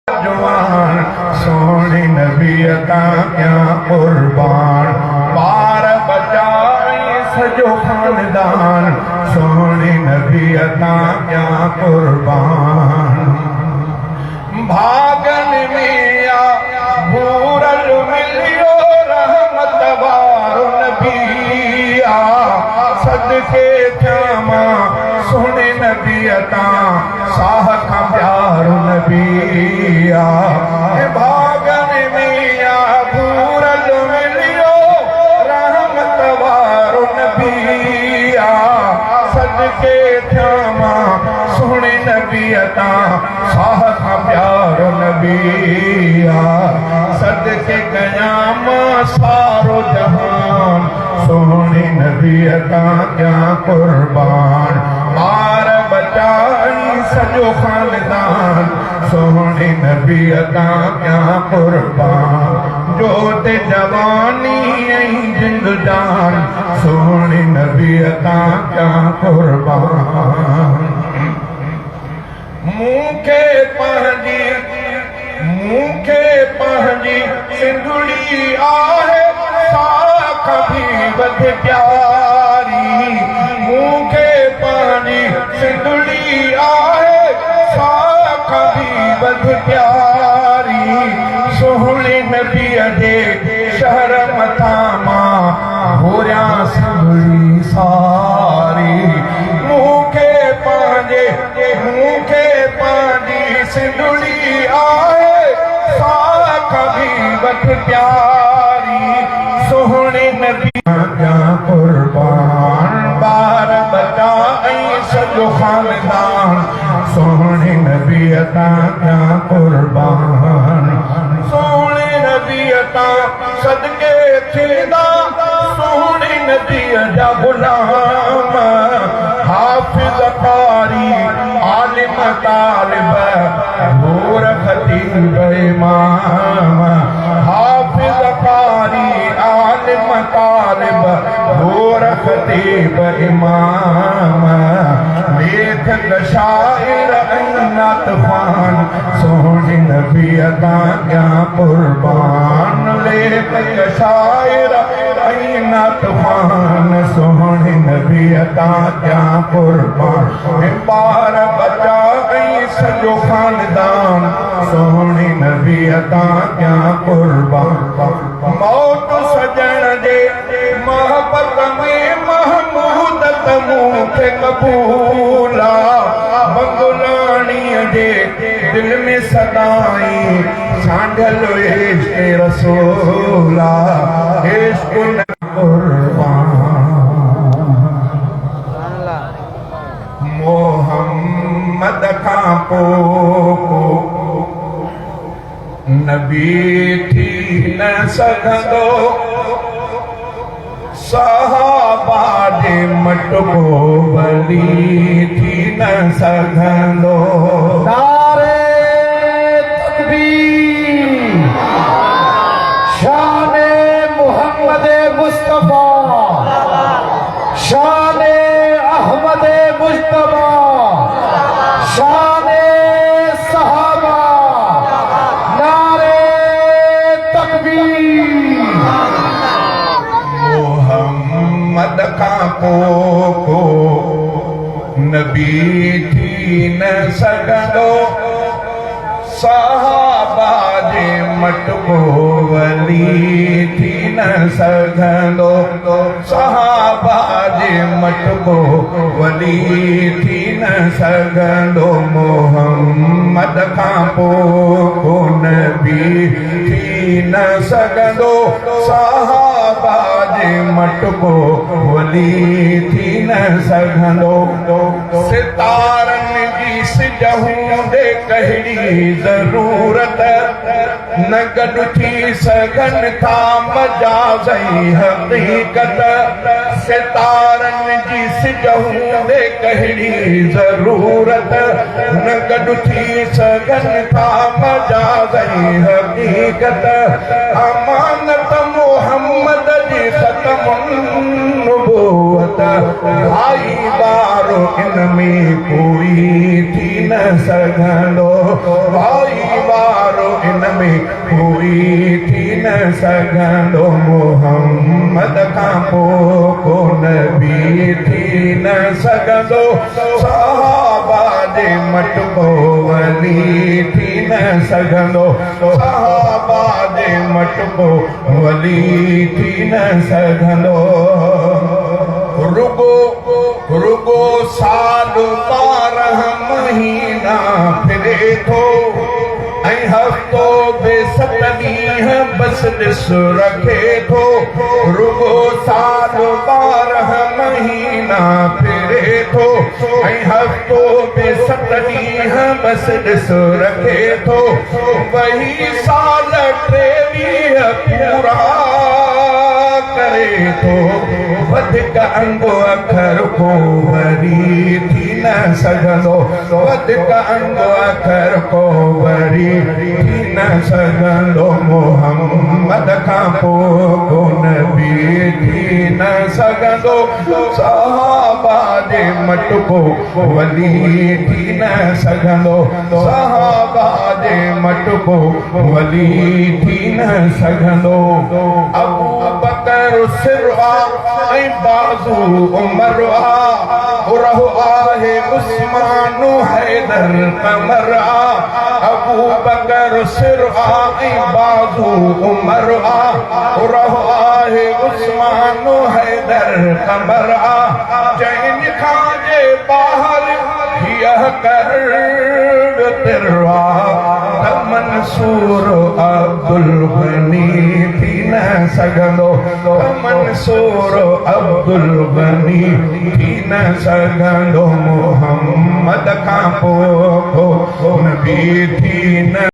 जवान सोने नबी अता क्या कुर्बान बार बचाए सजो खानदान सोने नबी अता क्या कुर्बान भागन मिया भूरल मिलियो रहमत वारो नबिया सदके थमा सोने नबी अता साह का प्यारो नबिया भागन मिया भूरल मिलियो रहमत वारो नबिया सदके थमा सोने नबी अता साह का प्यारो नबिया सदके कयाम सारो जहान सोने नबी अता क्या कुर्बान बार बचाई सजो खानदान सोने नबी अता क्या कुर्बान जोत जवानी जिंद जान सोने नबी अता क्या कुर्बान मुखे पंहिंजी सिंधुड़ी आहे साख भी वध प्यारी मुखे पंहिंजी सिंधुड़ी आहे साख भी वध प्यारी सोहणे नबीअ जे शहर मथां मां घोरियां सिंधुड़ी सारी मुखे पंहिंजी सिंधुड़ी आहे साख भी वध प्यारी सोहणे नबी क्या कुर्बान बार बचाई सजो खानदान सोहणे नबी अता क्या कुर्बान सोहणे नबी अता सदके थींदा सोहणे नबी जा गुलाम हाफिज कारी आलिम तालिब भूर खतीब इमाम हाफिज कारी आलिम तालिब भूर खतीब इमाम लेखक शायर अन्नत खान सोहणे नबी अता क्या कुर्बान लेखक शायर अन्नत खान सोहणे नबी अता क्या कुर्बान बार बचा गई सजो खानदान सोहणे नबी अता क्या कुर्बान मौत सजण जे मोहब्बत में महमूदत मूंखे कबूला बंगुलाणीअ जे दिल में सदाई सांढल इश्क़ रसूला इश्क़ कुर्बान मोहम्मद खां पोइ नबी थी न सघंदो सहाबा जे मटको वली थी न सघंदो नारे तकबीर शाने मोहम्मद मुस्तफा शाने अहमद मुस्तफा शाने सहाबा नारे तकबीर मोहम्मद खां पोइ नबी थी न सघंदो सहाबा जे मटको वली थी न सघंदो सहाबा जे मटको वली थी न सघंदो मोहम्मद खां पोइ नबी थी न सघंदो सहाबा जे मटको वली थी न सघंदो सितारनि जी सिज हूंदे कहिड़ी ज़रूरत न गॾु थी सघनि था मजाज़ई हक़ीक़त सितारनि जी सिज हूंदे कहिड़ी ज़रूरत न गॾु थी सघनि था मजाज़ई हक़ीक़त अमानत मोहम्मद जी ख़तमुन नबूवत भाई बारो इन में कोई थी न सघंदो भाई बारो में कोई थी न सघंदो मोहम्मद खां पोइ को नबी थी न सघंदो सहाबा जे मटको वली थी न सघंदो सहाबा जे मटको वली थी न सघंदो रुगो साल 12 महीना फिरे थो ऐं हफ़्तो बेसत ॾींहं बस ॾिस रखे थो रुगो साल 12 महीना फिरे थो ऐं हफ़्तो बेसत ॾींहं बस ॾिस रखे थो वही साल 23 पूरा करे थो वधीक अंगो अखर को वरी थी न सघंदो वधीक अंगो अखर को वरी थी न सघंदो मोहम्मद खां पोइ को नबी थी न सघंदो सहाबा जे मटको वली थी न सघंदो सहाबा जे मटको वली थी न सघंदो अबू बकर सिरआ ऐं बाज़ू उमर रहो आहे उस्मान हैदर कमर अबू बकर सिरआ ऐं बाज़ू उमर रहो आहे उस्मान हैदर कमर जैन खां जे ॿाहिरि हीअ कर तिरवा मंसूर अब्दुल गनी थी न सघंदो मंसूर अब्दुल गनी थी न सघंदो मोहम्मद खां पोइ को नबी थी न